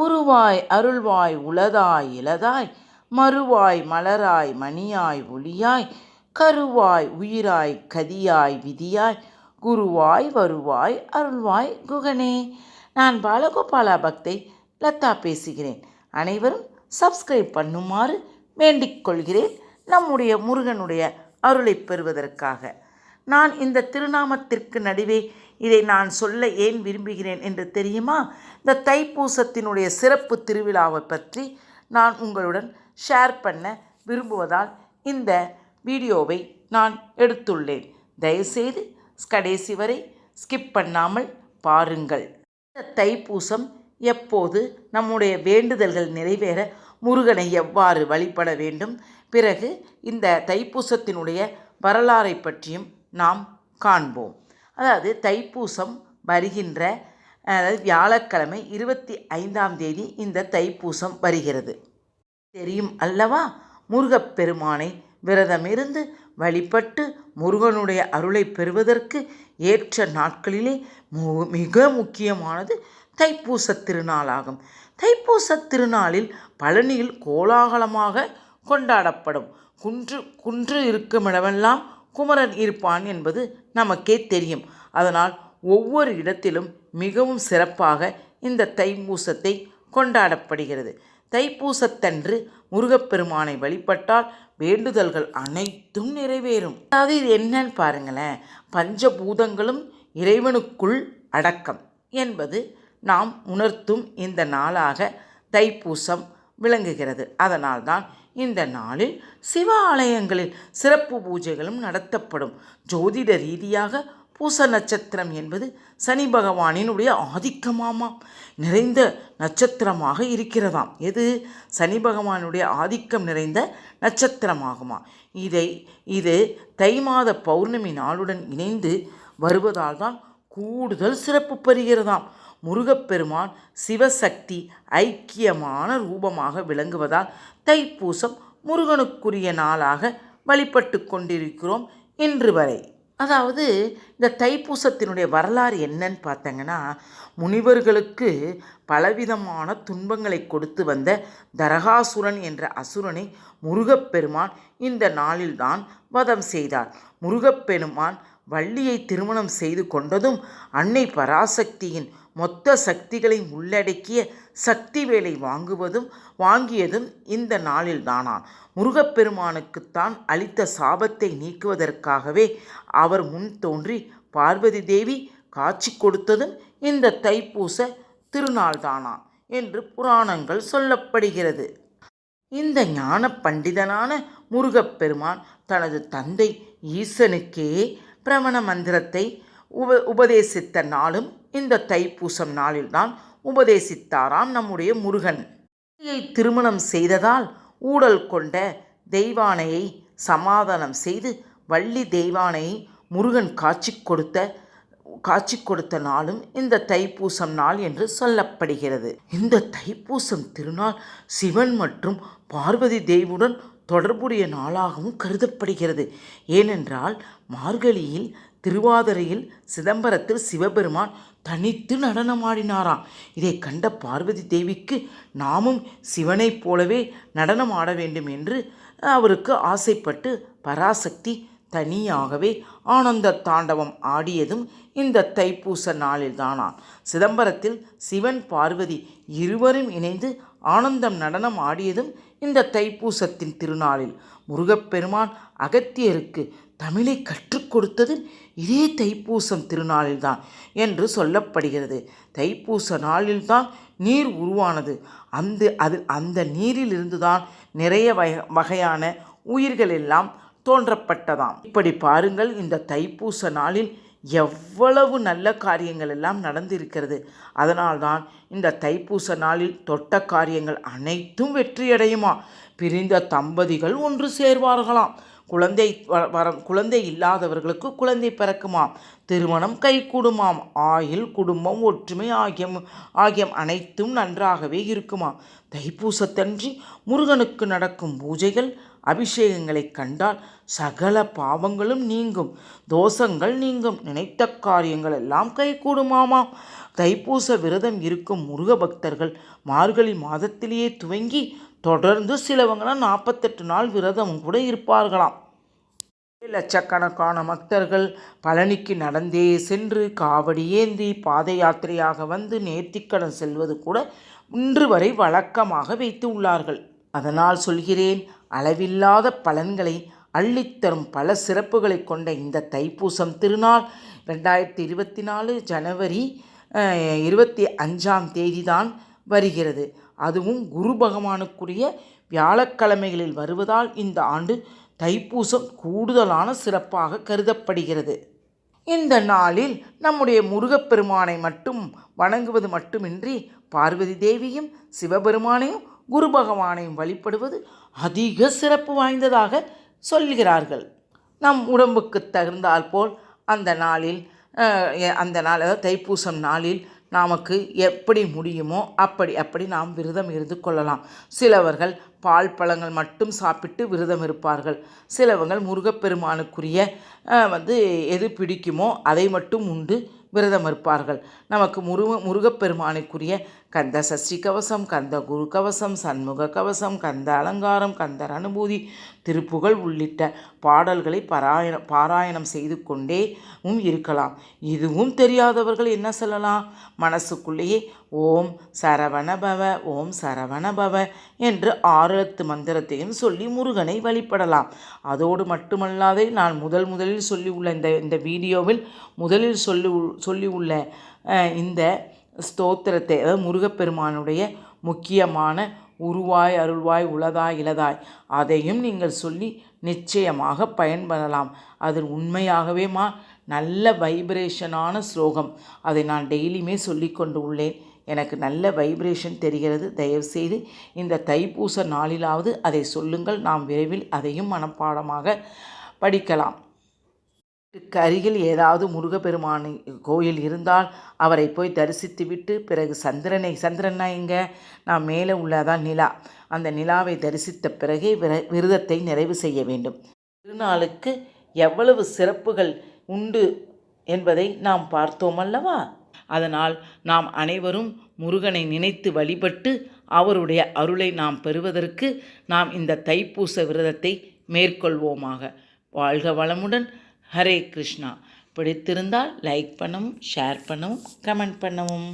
உருவாய் அருள்வாய் உளதாய் இலதாய் மறுவாய் மலராய் மணியாய் ஒளியாய் கருவாய் உயிராய் கதியாய் விதியாய் குருவாய் வருவாய் அருள்வாய் குகனே. நான் பாலகோபாலா பக்தை லதா பேசுகிறேன். அனைவரும் சப்ஸ்கிரைப் பண்ணுமாறு வேண்டிக் கொள்கிறேன், நம்முடைய முருகனுடைய அருளை பெறுவதற்காக. நான் இந்த திருநாமத்திற்கு நடுவே இதை நான் சொல்ல ஏன் விரும்புகிறேன் என்று தெரியுமா? இந்த தைப்பூசத்தினுடைய சிறப்பு திருவிழாவை பற்றி நான் உங்களுடன் ஷேர் பண்ண விரும்புவதால் இந்த வீடியோவை நான் எடுத்துள்ளேன். தயவுசெய்து கடைசி வரை ஸ்கிப் பண்ணாமல் பாருங்கள். இந்த தைப்பூசம் எப்போது, நம்முடைய வேண்டுதல்கள் நிறைவேற முருகனை எவ்வாறு வழிபட வேண்டும், பிறகு இந்த தைப்பூசத்தினுடைய வரலாறை பற்றியும் நாம் காண்போம். அதாவது தைப்பூசம் வருகின்ற வியாழக்கிழமை 25ஆம் தேதி இந்த தைப்பூசம் வருகிறது. தெரியும் அல்லவா? முருகப்பெருமானை விரதமிருந்து வழிபட்டு முருகனுடைய அருளை பெறுவதற்கு ஏற்ற நாட்களிலே மிக முக்கியமானது தைப்பூச திருநாளாகும். தைப்பூச திருநாளில் பழனியில் கோலாகலமாக கொண்டாடப்படும். குன்று இருக்குமிடமெல்லாம் குமரன் இருப்பான் என்பது நமக்கே தெரியும். அதனால் ஒவ்வொரு இடத்திலும் மிகவும் சிறப்பாக இந்த தைப்பூசத்தை கொண்டாடப்படுகிறது. தைப்பூசத்தன்று முருகப்பெருமானை வழிபட்டால் வேண்டுதல்கள் அனைத்தும் நிறைவேறும். அதாவது இது என்னன்னு பாருங்களேன். பஞ்சபூதங்களும் இறைவனுக்குள் அடக்கம் என்பது நாம் உணர்த்தும் இந்த நாளாக தைப்பூசம் விளங்குகிறது. அதனால்தான் இந்த நாளில் சிவ ஆலயங்களில் சிறப்பு பூஜைகளும் நடத்தப்படும். ஜோதிட ரீதியாக பூச நட்சத்திரம் என்பது சனி பகவானினுடைய ஆதிக்கமாமாம் நிறைந்த நட்சத்திரமாக இருக்கிறதாம். எது? சனி பகவானுடைய ஆதிக்கம் நிறைந்த நட்சத்திரமாகுமா. இது தை மாத பௌர்ணமி நாளுடன் இணைந்து வருவதால் தான் கூடுதல் சிறப்பு பெறுகிறதாம். முருகப்பெருமான் சிவசக்தி ஐக்கியமான ரூபமாக விளங்குவதால் தைப்பூசம் முருகனுக்குரிய நாளாக வழிபட்டு கொண்டிருக்கிறோம் இன்று வரை. அதாவது இந்த தைப்பூசத்தினுடைய வரலாறு என்னன்னு பார்த்தங்கன்னா, முனிவர்களுக்கு பலவிதமான துன்பங்களை கொடுத்து வந்த தரகாசுரன் என்ற அசுரனை முருகப்பெருமான் இந்த நாளில்தான் வதம் செய்தார். முருகப்பெருமான் வள்ளியை திருமணம் செய்து கொண்டதும் அன்னை பராசக்தியின் மொத்த சக்திகளை உள்ளடக்கிய சக்தி வேலை வாங்கியதும் இந்த நாளில்தானான். முருகப்பெருமானுக்குத்தான் அளித்த சாபத்தை நீக்குவதற்காகவே அவர் முன் தோன்றி பார்வதி தேவி காட்சி கொடுத்ததும் இந்த தைப்பூச திருநாள்தானான் என்று புராணங்கள் சொல்லப்படுகிறது. இந்த ஞான பண்டிதனான முருகப்பெருமான் தனது தந்தை ஈசனுக்கே பிரமண மந்திரத்தை உபதேசித்த நாளும் இந்த தைப்பூசம் நாளில்தான் உபதேசித்தாராம் நம்முடைய முருகன். திருமணம் செய்ததால் ஊடல் கொண்ட தெய்வானையை சமாதானம் செய்து வள்ளி தெய்வானையை முருகன் காட்சி கொடுத்த நாளும் இந்த தைப்பூசம் நாள் என்று சொல்லப்படுகிறது. இந்த தைப்பூசம் திருநாள் சிவன் மற்றும் பார்வதி தேவியுடன் தொடர்புடைய நாளாகவும் கருதப்படுகிறது. ஏனென்றால் மார்கழியில் திருவாதிரையில் சிதம்பரத்தில் சிவபெருமான் தனித்து நடனமாடினாராம். இதை கண்ட பார்வதி தேவிக்கு நாமும் சிவனைப் போலவே நடனம் ஆட வேண்டும் என்று அவருக்கு ஆசைப்பட்டு பராசக்தி தனியாகவே ஆனந்த தாண்டவம் ஆடியதும் இந்த தைப்பூச நாளில்தானாம். சிதம்பரத்தில் சிவன் பார்வதி இருவரும் இணைந்து ஆனந்தம் நடனம் ஆடியதும் இந்த தைப்பூசத்தின் திருநாளில். முருகப்பெருமான் அகத்தியருக்கு தமிழை கற்றுக் கொடுத்தது இதே தைப்பூசம் திருநாளில்தான் என்று சொல்லப்படுகிறது. தைப்பூச நாளில்தான் நீர் உருவானது. அந்த நீரிலிருந்துதான் நிறைய வகையான உயிர்கள் எல்லாம் தோன்றப்பட்டதாம். இப்படி பாருங்கள், இந்த தைப்பூச நாளில் எவ்வளவு நல்ல காரியங்கள் எல்லாம் நடந்திருக்கிறது. அதனால்தான் இந்த தைப்பூச நாளில் தொட்ட காரியங்கள் அனைத்தும் வெற்றியடையுமா. பிரிந்த தம்பதிகள் ஒன்று சேர்வார்களாம். குழந்தை இல்லாதவர்களுக்கு குழந்தை பிறக்குமாம். திருமணம் கைகூடுமாம். ஆயுள், குடும்பம், ஒற்றுமை ஆகிய அனைத்தும் நன்றாகவே இருக்குமாம். தைப்பூசத்தன்று முருகனுக்கு நடக்கும் பூஜைகள் அபிஷேகங்களை கண்டால் சகல பாவங்களும் நீங்கும், தோஷங்கள் நீங்கும், நினைத்த காரியங்கள் எல்லாம் கைகூடுமாமாம். தைப்பூச விரதம் இருக்கும் முருக பக்தர்கள் மார்கழி மாதத்திலேயே துவங்கி தொடர்ந்து சிலவங்களாம் 48 நாள் விரதமும் கூட இருப்பார்களாம். லட்சக்கணக்கான பக்தர்கள் பழனிக்கு நடந்தே சென்று காவடி ஏந்தி பாத யாத்திரையாக வந்து நேர்த்திக்கடன் செல்வது கூட இன்று வரை வழக்கமாக வைத்து உள்ளார்கள். அதனால் சொல்கிறேன், அளவில்லாத பலன்களை அள்ளித்தரும் பல சிறப்புகளை கொண்ட இந்த தைப்பூசம் திருநாள் 2024 ஜனவரி 25 தான் வருகிறது. அதுவும் குரு பகவானுக்குரிய வியாழக்கிழமைகளில் வருவதால் இந்த ஆண்டு தைப்பூசம் கூடுதலான சிறப்பாக கருதப்படுகிறது. இந்த நாளில் நம்முடைய முருகப்பெருமானை மட்டும் வணங்குவது மட்டுமின்றி பார்வதி தேவியும் சிவபெருமானையும் குரு பகவானையும் வழிபடுவது அதிக சிறப்பு வாய்ந்ததாக சொல்கிறார்கள். நம் உடம்புக்கு தகுந்தால் போல் அந்த நாளில் தைப்பூசம் நாளில் நமக்கு எப்படி முடியுமோ அப்படி நாம் விரதம் இருந்து கொள்ளலாம். சிலவர்கள் பால் பழங்கள் மட்டும் சாப்பிட்டு விரதம் இருப்பார்கள். சிலவங்கள் முருகப்பெருமானுக்குரிய எது பிடிக்குமோ அதை மட்டும் உண்டு விரதம் இருப்பார்கள். நமக்கு முருகப்பெருமானுக்குரிய கந்த சஷ்டி கவசம், கந்த குரு கவசம், சண்முக கவசம், கந்த அலங்காரம், கந்தர் அனுபூதி, திருப்புகழ் உள்ளிட்ட பாடல்களை பாராயணம் செய்து கொண்டே இருக்கலாம். இதுவும் தெரியாதவர்கள் என்ன சொல்லலாம், மனசுக்குள்ளேயே ஓம் சரவணபவ ஓம் சரவணபவ என்று 6 எழுத்து மந்திரத்தையும் சொல்லி முருகனை வழிபடலாம். அதோடு மட்டுமல்லாதே நான் முதலில் சொல்லியுள்ள இந்த வீடியோவில் முதலில் சொல்லியுள்ள இந்த ஸ்தோத்திரத்தை, அதாவது முருகப்பெருமானுடைய முக்கியமான உருவாய் அருள்வாய் உளதாய் இளதாய் அதையும் நீங்கள் சொல்லி நிச்சயமாக பயன்பெறலாம். அதில் உண்மையாகவே நல்ல வைப்ரேஷனான ஸ்லோகம். அதை நான் டெய்லியுமே சொல்லி கொண்டு உள்ளேன். எனக்கு நல்ல வைப்ரேஷன் தெரிகிறது. தயவுசெய்து இந்த தைப்பூச நாளிலாவது அதை சொல்லுங்கள். நாம் விரைவில் அதையும் மனப்பாடமாக படிக்கலாம். அருகில் ஏதாவது முருகப்பெருமான் கோயில் இருந்தால் அவரை போய் தரிசித்து விட்டு பிறகு சந்திரனா இங்கே நான் மேலே உள்ளதான் நிலா, அந்த நிலாவை தரிசித்த பிறகே விரதத்தை நிறைவு செய்ய வேண்டும். திருநாளுக்கு எவ்வளவு சிறப்புகள் உண்டு என்பதை நாம் பார்த்தோம் அல்லவா? அதனால் நாம் அனைவரும் முருகனை நினைத்து வழிபட்டு அவருடைய அருளை நாம் பெறுவதற்கு நாம் இந்த தைப்பூச விரதத்தை மேற்கொள்வோமாக. வாழ்க வளமுடன். ஹரே கிருஷ்ணா. பிடித்திருந்தால் லைக் பண்ணவும், ஷேர் பண்ணவும், கமெண்ட் பண்ணவும்.